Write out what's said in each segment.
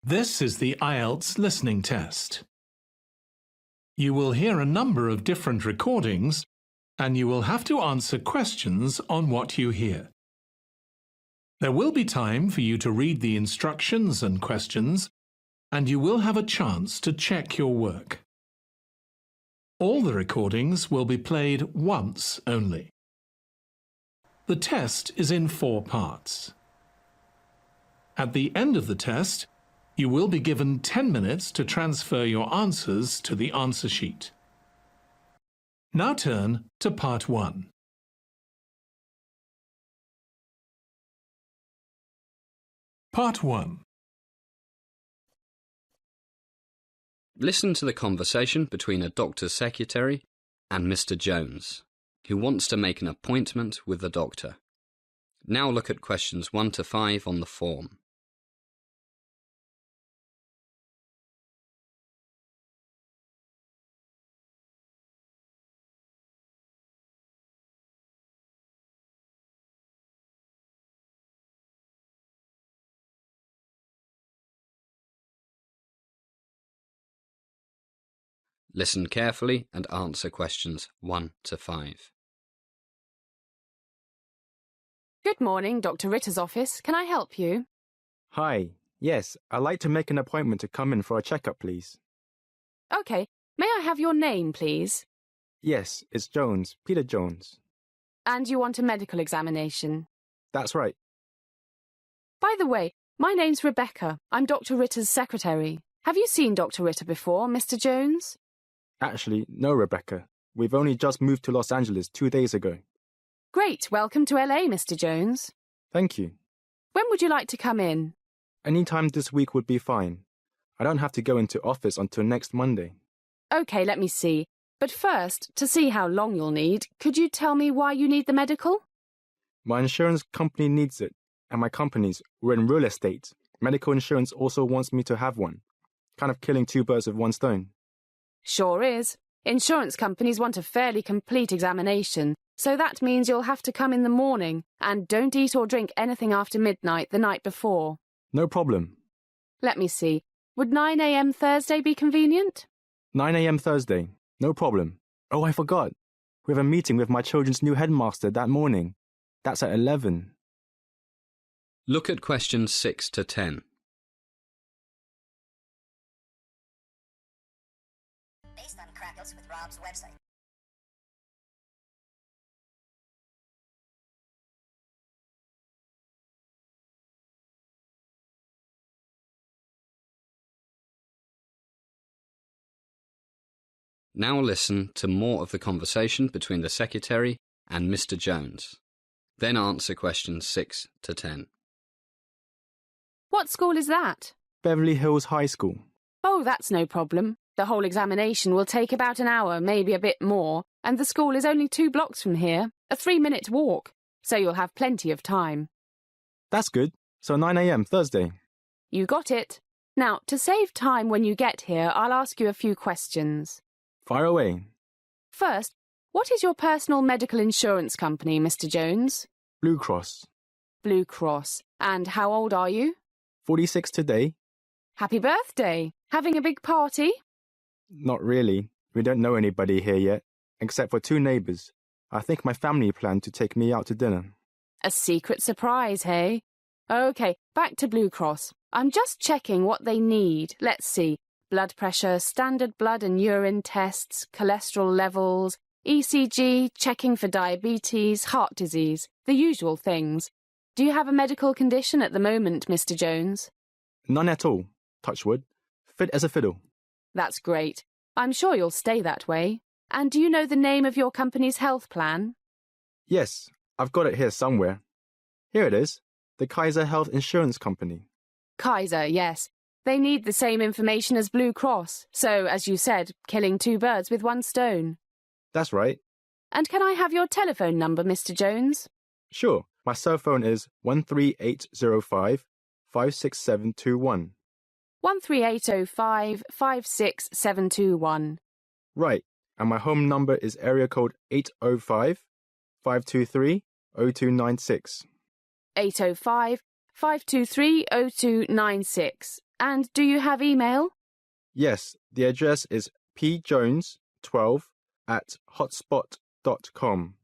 This is the IELTS listening test. You will hear a number of different recordings and you will have to answer questions on what you hear. There will be time for you to read the instructions and questions, and you will have a chance to check your work. All the recordings will be played once only. The test is in 4 parts. At the end of the test, you will be given 10 minutes to transfer your answers to the answer sheet. Now turn to Part 1. Part 1. Listen to the conversation between a doctor's secretary and Mr. Jones, who wants to make an appointment with the doctor. Now look at questions 1 to 5 on the form. Listen carefully and answer questions 1 to 5. Good morning, Dr. Ritter's office. Can I help you? Hi. Yes, I'd like to make an appointment to come in for a checkup, please. OK. May I have your name, please? Yes, it's Jones, Peter Jones. And you want a medical examination? That's right. By the way, my name's Rebecca. I'm Dr. Ritter's secretary. Have you seen Dr. Ritter before, Mr. Jones? Actually, no, Rebecca. We've only just moved to Los Angeles 2 days ago. Great. Welcome to LA, Mr. Jones. Thank you. When would you like to come in? Any time this week would be fine. I don't have to go into office until next Monday. OK, let me see. But first, to see how long you'll need, could you tell me why you need the medical? My insurance company needs it, and my company's, we're in real estate. Medical insurance also wants me to have one. Kind of killing 2 birds with 1 stone. Sure is. Insurance companies want a fairly complete examination, so that means you'll have to come in the morning and don't eat or drink anything after midnight the night before. No problem. Let me see. Would 9 a.m. Thursday be convenient? 9 a.m. Thursday. No problem. Oh, I forgot. We have a meeting with my children's new headmaster that morning. That's at 11. Look at questions 6 to 10. Based on Crackles with Rob's website. Now listen to more of the conversation between the secretary and Mr. Jones. Then answer questions 6 to 10. What school is that? Beverly Hills High School. Oh, that's no problem. The whole examination will take about an hour, maybe a bit more, and the school is only 2 blocks from here, a 3-minute walk, so you'll have plenty of time. That's good. So 9 a.m. Thursday. You got it. Now, to save time when you get here, I'll ask you a few questions. Fire away. First, what is your personal medical insurance company, Mr. Jones? Blue Cross. Blue Cross. And how old are you? 46 today. Happy birthday! Having a big party? Not really. We don't know anybody here yet, except for 2 neighbours. I think my family planned to take me out to dinner. A secret surprise, hey? OK, back to Blue Cross. I'm just checking what they need. Let's see. Blood pressure, standard blood and urine tests, cholesterol levels, ECG, checking for diabetes, heart disease, the usual things. Do you have a medical condition at the moment, Mr. Jones? None at all. Touch wood. Fit as a fiddle. That's great. I'm sure you'll stay that way. And do you know the name of your company's health plan? Yes, I've got it here somewhere. Here it is. The Kaiser Health Insurance Company. Kaiser, yes. They need the same information as Blue Cross, so, as you said, killing 2 birds with 1 stone. That's right. And can I have your telephone number, Mr. Jones? Sure. My cell phone is 13805 56721. 13805 56721. Right. And my home number is area code 805 523 0296. 805 523 0296. And do you have email? Yes, the address is pjones12@hotspot.com.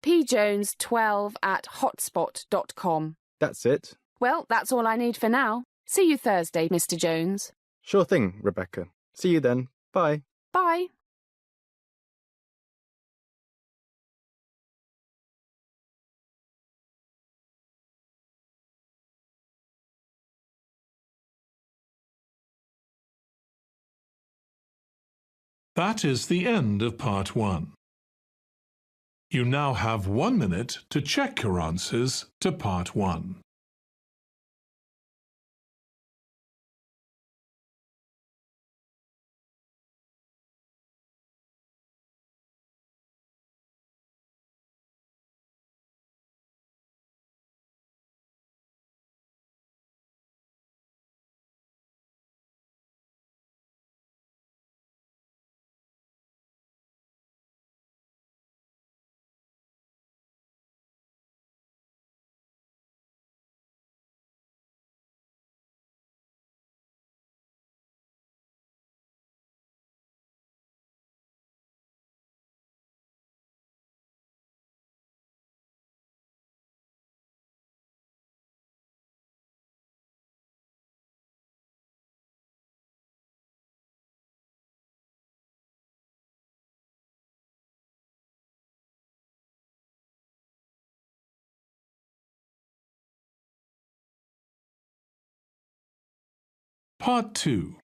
pjones12@hotspot.com. That's it. Well, that's all I need for now. See you Thursday, Mr. Jones. Sure thing, Rebecca. See you then. Bye. Bye. That is the end of part 1. You now have 1 minute to check your answers to part 1. Part 2.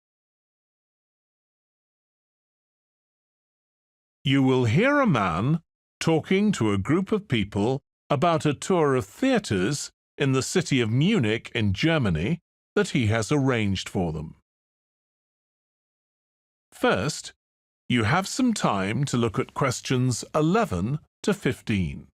You will hear a man talking to a group of people about a tour of theatres in the city of Munich in Germany that he has arranged for them. First, you have some time to look at questions 11 to 15.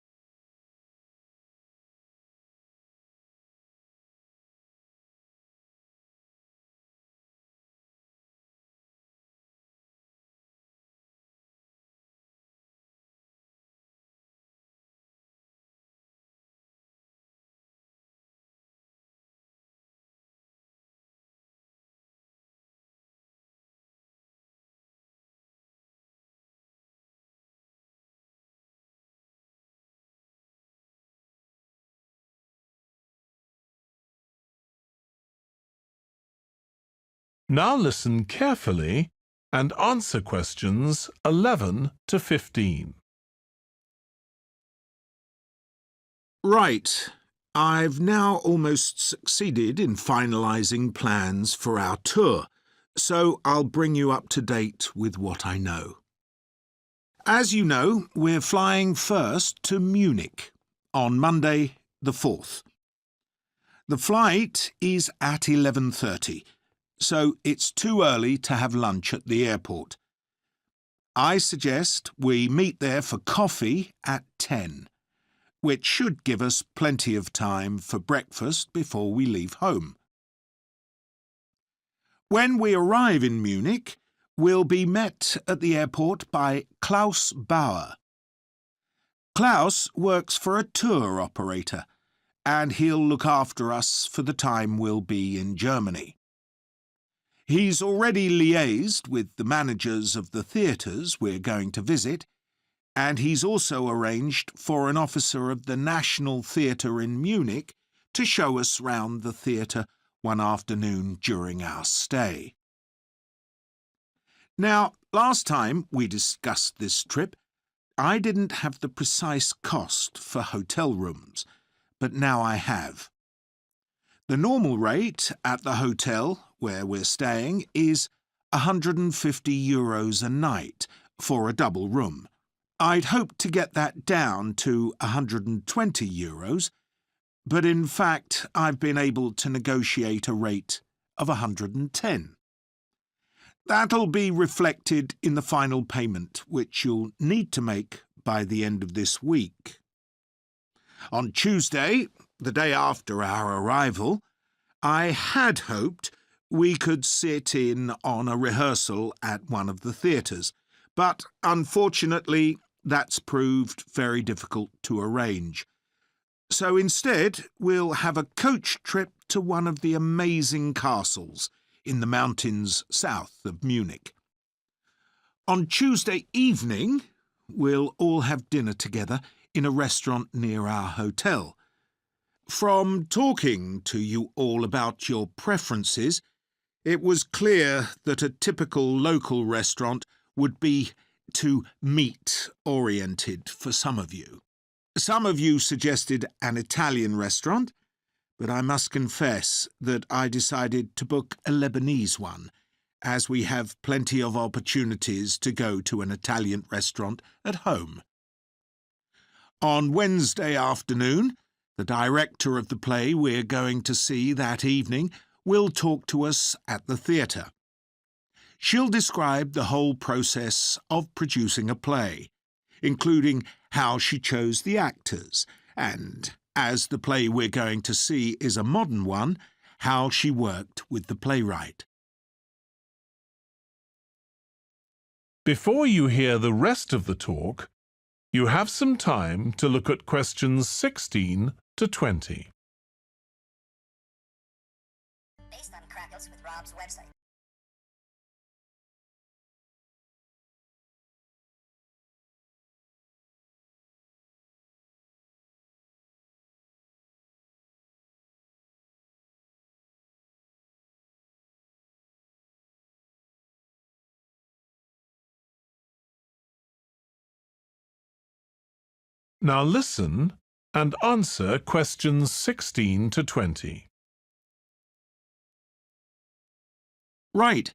Now listen carefully and answer questions 11 to 15. Right. I've now almost succeeded in finalising plans for our tour, so I'll bring you up to date with what I know. As you know, we're flying first to Munich on Monday the 4th. The flight is at 11:30. So it's too early to have lunch at the airport. I suggest we meet there for coffee at 10, which should give us plenty of time for breakfast before we leave home. When we arrive in Munich, we'll be met at the airport by Klaus Bauer. Klaus works for a tour operator, and he'll look after us for the time we'll be in Germany. He's already liaised with the managers of the theatres we're going to visit, and he's also arranged for an officer of the National Theatre in Munich to show us round the theatre one afternoon during our stay. Now, last time we discussed this trip, I didn't have the precise cost for hotel rooms, but now I have. The normal rate at the hotel where we're staying is €150 a night for a double room. I'd hoped to get that down to €120, but in fact I've been able to negotiate a rate of €110. That'll be reflected in the final payment, which you'll need to make by the end of this week. On Tuesday, the day after our arrival, I had hoped we could sit in on a rehearsal at one of the theatres, but unfortunately that's proved very difficult to arrange. So instead, we'll have a coach trip to one of the amazing castles in the mountains south of Munich. On Tuesday evening, we'll all have dinner together in a restaurant near our hotel. From talking to you all about your preferences, it was clear that a typical local restaurant would be too meat-oriented for some of you. Some of you suggested an Italian restaurant, but I must confess that I decided to book a Lebanese one, as we have plenty of opportunities to go to an Italian restaurant at home. On Wednesday afternoon, the director of the play we're going to see that evening will talk to us at the theatre. She'll describe the whole process of producing a play, including how she chose the actors, and, as the play we're going to see is a modern one, how she worked with the playwright. Before you hear the rest of the talk, you have some time to look at questions 16 to 20. Based on Crackles with Rob's website. Now listen and answer questions 16 to 20. Right.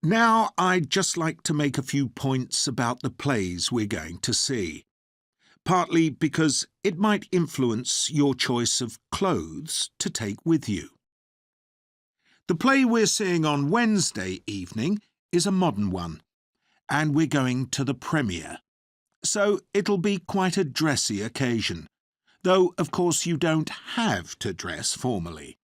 Now I'd just like to make a few points about the plays we're going to see, partly because it might influence your choice of clothes to take with you. The play we're seeing on Wednesday evening is a modern one, and we're going to the premiere. So it'll be quite a dressy occasion, though of course you don't have to dress formally.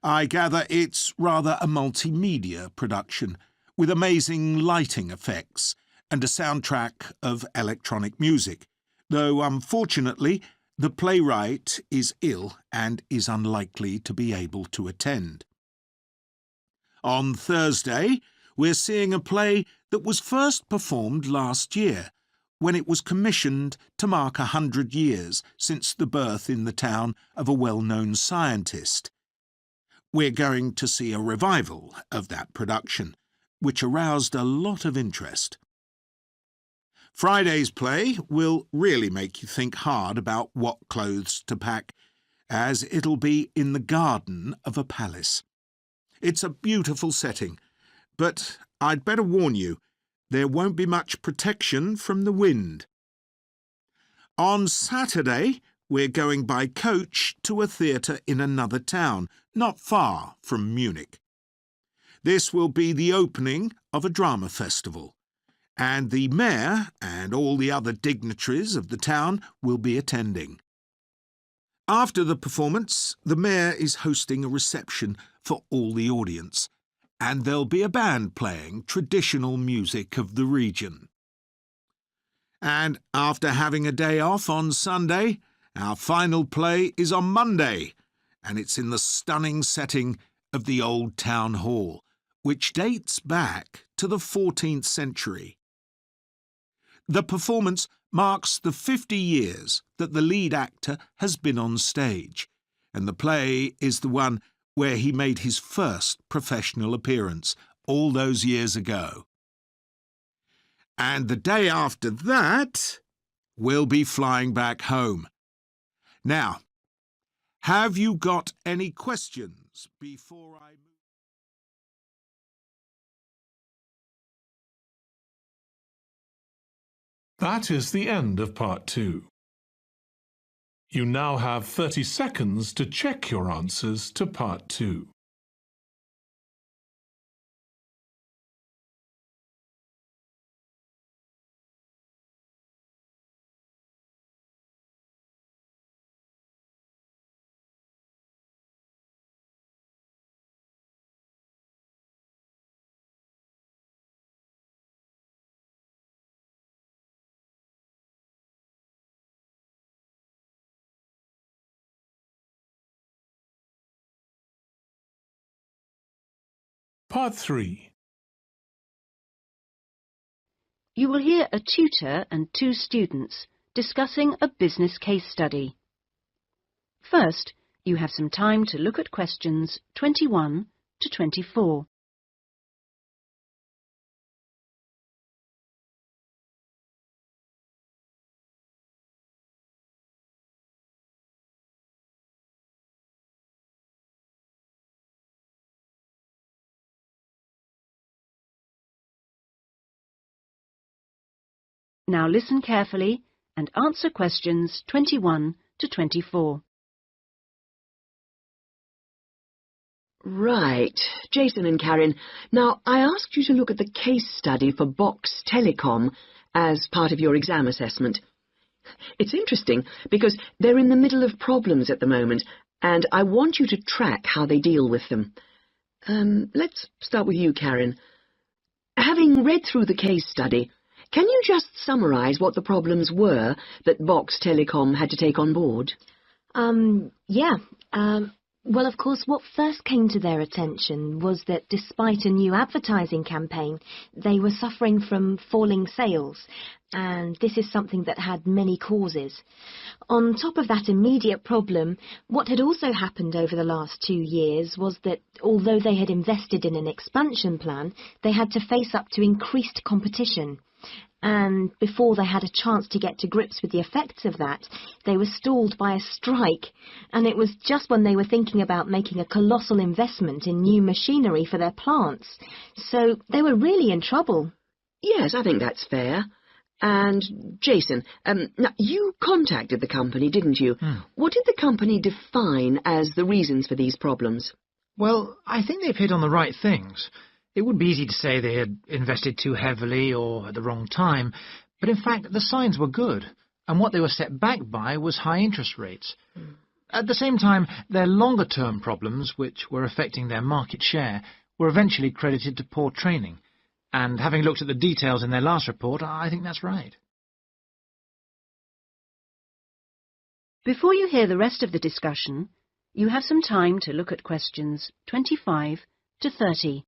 I gather it's rather a multimedia production, with amazing lighting effects and a soundtrack of electronic music, though unfortunately the playwright is ill and is unlikely to be able to attend. On Thursday, we're seeing a play that was first performed last year, when it was commissioned to mark 100 years since the birth in the town of a well-known scientist. We're going to see a revival of that production, which aroused a lot of interest. Friday's play will really make you think hard about what clothes to pack, as it'll be in the garden of a palace. It's a beautiful setting, but I'd better warn you, there won't be much protection from the wind. On Saturday, we're going by coach to a theatre in another town, not far from Munich. This will be the opening of a drama festival, and the mayor and all the other dignitaries of the town will be attending. After the performance, the mayor is hosting a reception for all the audience, and there'll be a band playing traditional music of the region. And after having a day off on Sunday, our final play is on Monday, and it's in the stunning setting of the old town hall, which dates back to the 14th century. The performance marks the 50 years that the lead actor has been on stage, and the play is the one where he made his first professional appearance all those years ago. And the day after that, we'll be flying back home. Now, have you got any questions before I move? That is the end of part 2. You now have 30 seconds to check your answers to part 2. Part 3. You will hear a tutor and 2 students discussing a business case study. First, you have some time to look at questions 21 to 24. Now listen carefully and answer questions 21 to 24. Right. Jason and Karen, now I asked you to look at the case study for Box Telecom as part of your exam assessment. It's interesting because they're in the middle of problems at the moment, and I want you to track how they deal with them. Let's start with you, Karen. Having read through the case study, can you just summarise what the problems were that Box Telecom had to take on board? Well, of course, what first came to their attention was that despite a new advertising campaign, they were suffering from falling sales, and this is something that had many causes. On top of that immediate problem, what had also happened over the last 2 years was that although they had invested in an expansion plan, they had to face up to increased competition. And before they had a chance to get to grips with the effects of that, they were stalled by a strike, and it was just when they were thinking about making a colossal investment in new machinery for their plants. So they were really in trouble. Yes, I think that's fair. And, Jason, now you contacted the company, didn't you? What did the company define as the reasons for these problems? Well, I think they've hit on the right things. It would be easy to say they had invested too heavily or at the wrong time, but in fact the signs were good, and what they were set back by was high interest rates. At the same time, their longer-term problems, which were affecting their market share, were eventually credited to poor training. And having looked at the details in their last report, I think that's right. Before you hear the rest of the discussion, you have some time to look at questions 25 to 30.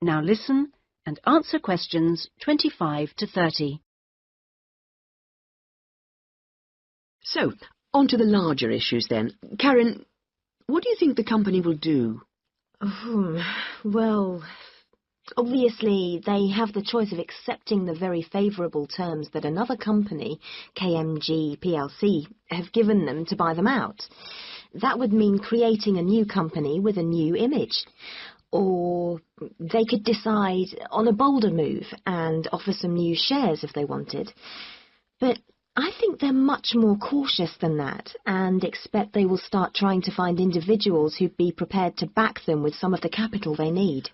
Now listen and answer questions 25 to 30. So, on to the larger issues then. Karen, what do you think the company will do? Well, obviously they have the choice of accepting the very favourable terms that another company, KMG plc, have given them to buy them out. That would mean creating a new company with a new image. Or they could decide on a bolder move and offer some new shares if they wanted. But I think they're much more cautious than that and expect they will start trying to find individuals who'd be prepared to back them with some of the capital they need.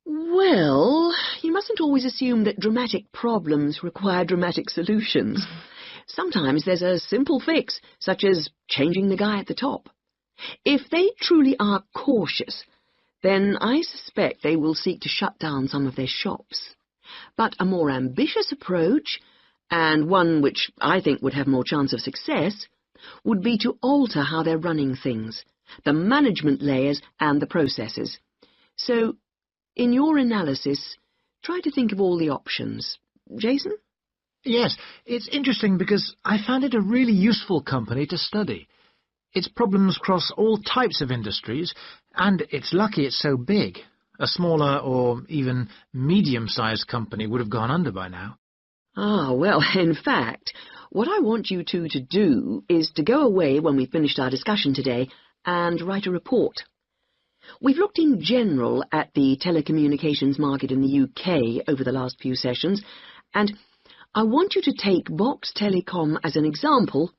Well, you mustn't always assume that dramatic problems require dramatic solutions. Sometimes there's a simple fix, such as changing the guy at the top. If they truly are cautious, then I suspect they will seek to shut down some of their shops. But a more ambitious approach, and one which I think would have more chance of success, would be to alter how they're running things, the management layers and the processes. So, in your analysis, try to think of all the options. Jason? Yes, it's interesting because I found it a really useful company to study. Its problems cross all types of industries, and it's lucky it's so big. A smaller or even medium-sized company would have gone under by now. Ah, well, in fact, what I want you two to do is to go away when we've finished our discussion today and write a report. We've looked in general at the telecommunications market in the UK over the last few sessions, and I want you to take Box Telecom as an example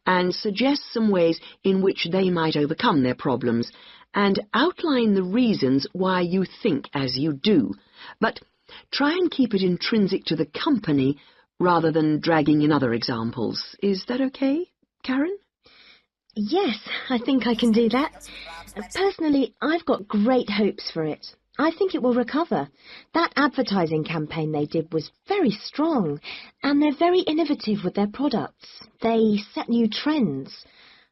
and suggest some ways in which they might overcome their problems, and outline the reasons why you think as you do, but try and keep it intrinsic to the company rather than dragging in other examples. Is that okay, Karen? Yes, I think I can do that. Personally, I've got great hopes for it. I think it will recover. That advertising campaign they did was very strong, and they're very innovative with their products. They set new trends.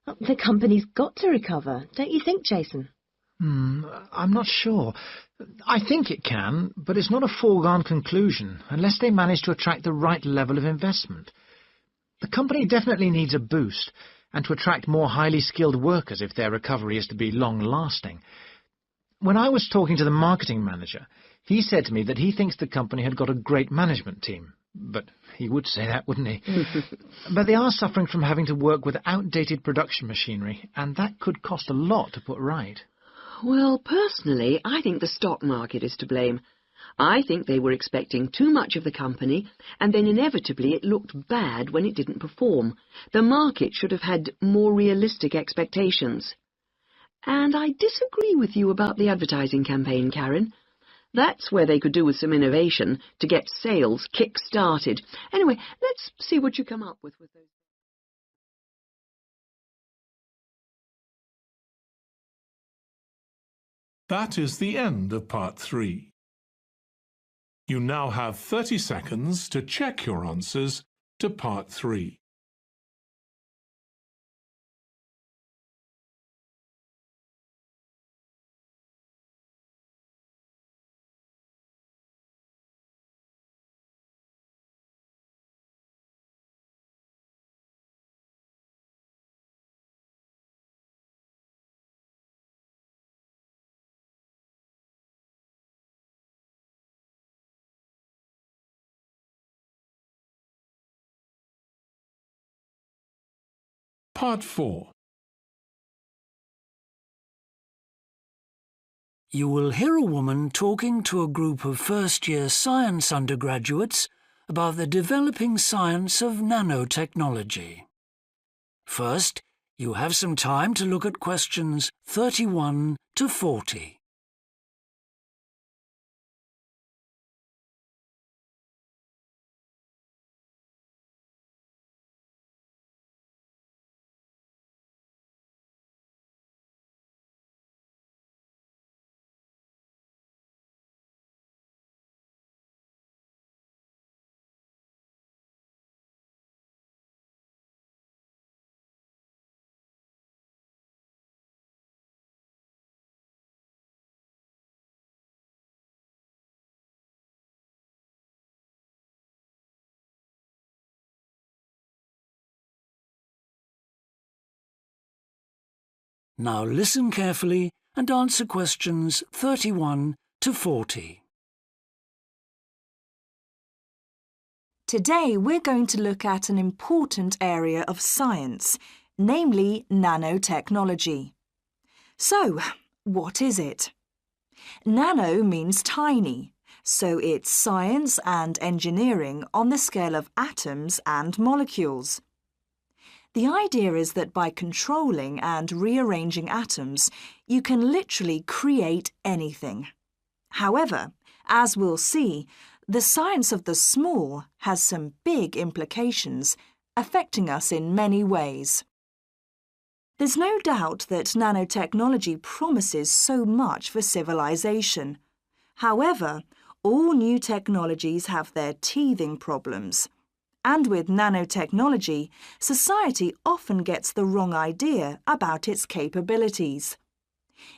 The company's got to recover, don't you think, Jason? I'm not sure. I think it can, but it's not a foregone conclusion unless they manage to attract the right level of investment. The company definitely needs a boost, and to attract more highly skilled workers if their recovery is to be long-lasting. When I was talking to the marketing manager, he said to me that he thinks the company had got a great management team. But he would say that, wouldn't he? But they are suffering from having to work with outdated production machinery, and that could cost a lot to put right. Well, personally, I think the stock market is to blame. I think they were expecting too much of the company, and then inevitably it looked bad when it didn't perform. The market should have had more realistic expectations. And I disagree with you about the advertising campaign, Karen. That's where they could do with some innovation to get sales kick-started. Anyway, let's see what you come up with those. That is the end of part 3. You now have 30 seconds to check your answers to part 3. Part 4. You will hear a woman talking to a group of first-year science undergraduates about the developing science of nanotechnology. First, you have some time to look at questions 31 to 40. Now listen carefully and answer questions 31 to 40. Today we're going to look at an important area of science, namely nanotechnology. So, what is it? Nano means tiny, so it's science and engineering on the scale of atoms and molecules. The idea is that by controlling and rearranging atoms, you can literally create anything. However, as we'll see, the science of the small has some big implications, affecting us in many ways. There's no doubt that nanotechnology promises so much for civilization. However, all new technologies have their teething problems. And with nanotechnology, society often gets the wrong idea about its capabilities.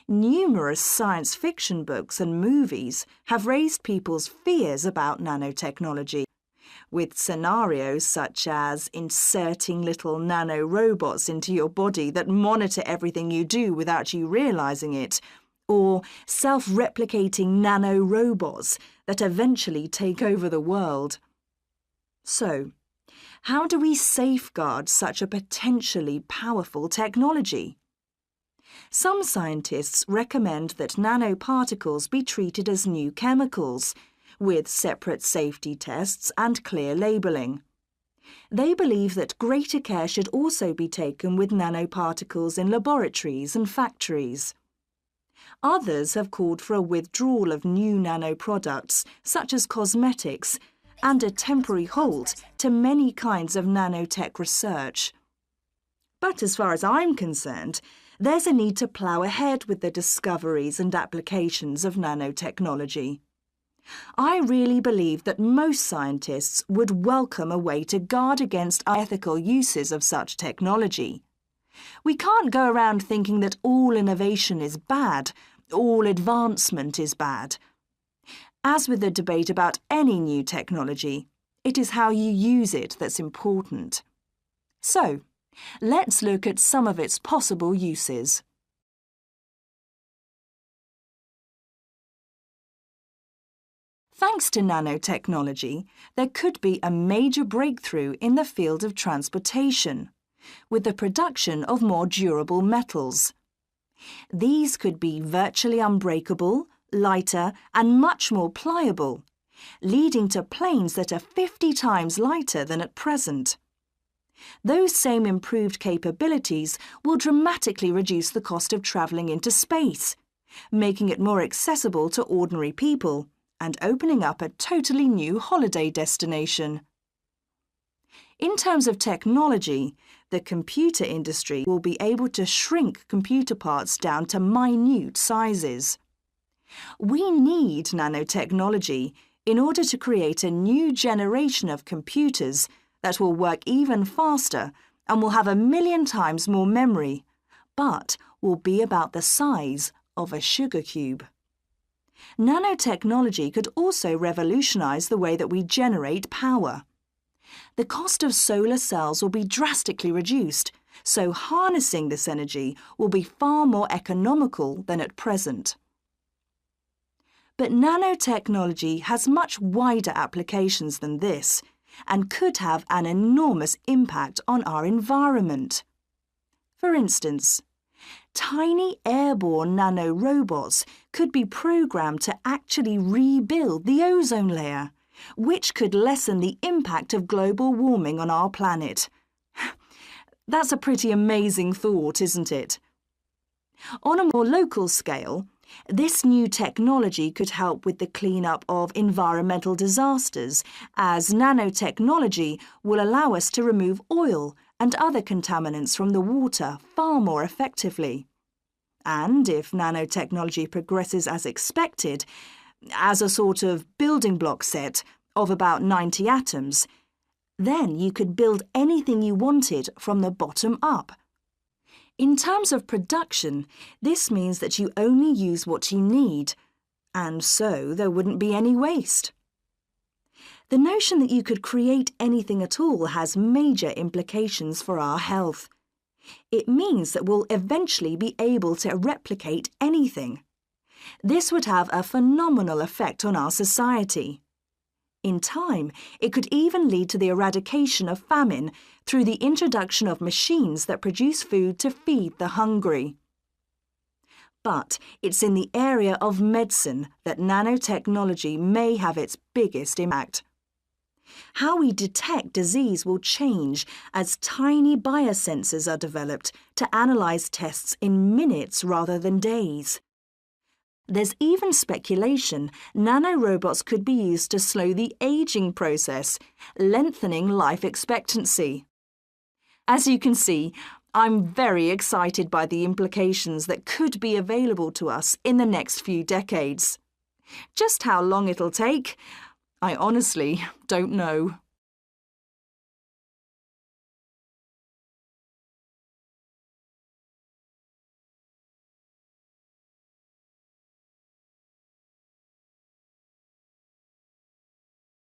Numerous science fiction books and movies have raised people's fears about nanotechnology, with scenarios such as inserting little nanorobots into your body that monitor everything you do without you realizing it, or self-replicating nanorobots that eventually take over the world. So, how do we safeguard such a potentially powerful technology? Some scientists recommend that nanoparticles be treated as new chemicals, with separate safety tests and clear labelling. They believe that greater care should also be taken with nanoparticles in laboratories and factories. Others have called for a withdrawal of new nanoproducts, such as cosmetics, and a temporary halt to many kinds of nanotech research. But as far as I'm concerned, there's a need to plough ahead with the discoveries and applications of nanotechnology. I really believe that most scientists would welcome a way to guard against unethical uses of such technology. We can't go around thinking that all innovation is bad, all advancement is bad. As with the debate about any new technology, it is how you use it that's important. So, let's look at some of its possible uses. Thanks to nanotechnology, there could be a major breakthrough in the field of transportation, with the production of more durable metals. These could be virtually unbreakable, lighter and much more pliable, leading to planes that are 50 times lighter than at present. Those same improved capabilities will dramatically reduce the cost of travelling into space, making it more accessible to ordinary people and opening up a totally new holiday destination. In terms of technology, the computer industry will be able to shrink computer parts down to minute sizes. We need nanotechnology in order to create a new generation of computers that will work even faster and will have 1,000,000 times more memory, but will be about the size of a sugar cube. Nanotechnology could also revolutionize the way that we generate power. The cost of solar cells will be drastically reduced, so harnessing this energy will be far more economical than at present. But nanotechnology has much wider applications than this and could have an enormous impact on our environment. For instance, tiny airborne nanorobots could be programmed to actually rebuild the ozone layer, which could lessen the impact of global warming on our planet. That's a pretty amazing thought, isn't it? On a more local scale, this new technology could help with the cleanup of environmental disasters, as nanotechnology will allow us to remove oil and other contaminants from the water far more effectively. And if nanotechnology progresses as expected, as a sort of building block set of about 90 atoms, then you could build anything you wanted from the bottom up. In terms of production, this means that you only use what you need, and so there wouldn't be any waste. The notion that you could create anything at all has major implications for our health. It means that we'll eventually be able to replicate anything. This would have a phenomenal effect on our society. In time, it could even lead to the eradication of famine through the introduction of machines that produce food to feed the hungry. But it's in the area of medicine that nanotechnology may have its biggest impact. How we detect disease will change as tiny biosensors are developed to analyze tests in minutes rather than days. There's even speculation nanorobots could be used to slow the aging process, lengthening life expectancy. As you can see, I'm very excited by the implications that could be available to us in the next few decades. Just how long it'll take, I honestly don't know.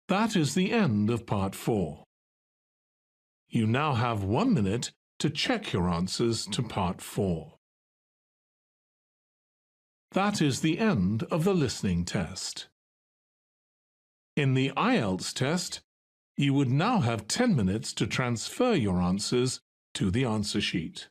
That is the end of part 4. You now have 1 minute to check your answers to part 4. That is the end of the listening test. In the IELTS test, you would now have 10 minutes to transfer your answers to the answer sheet.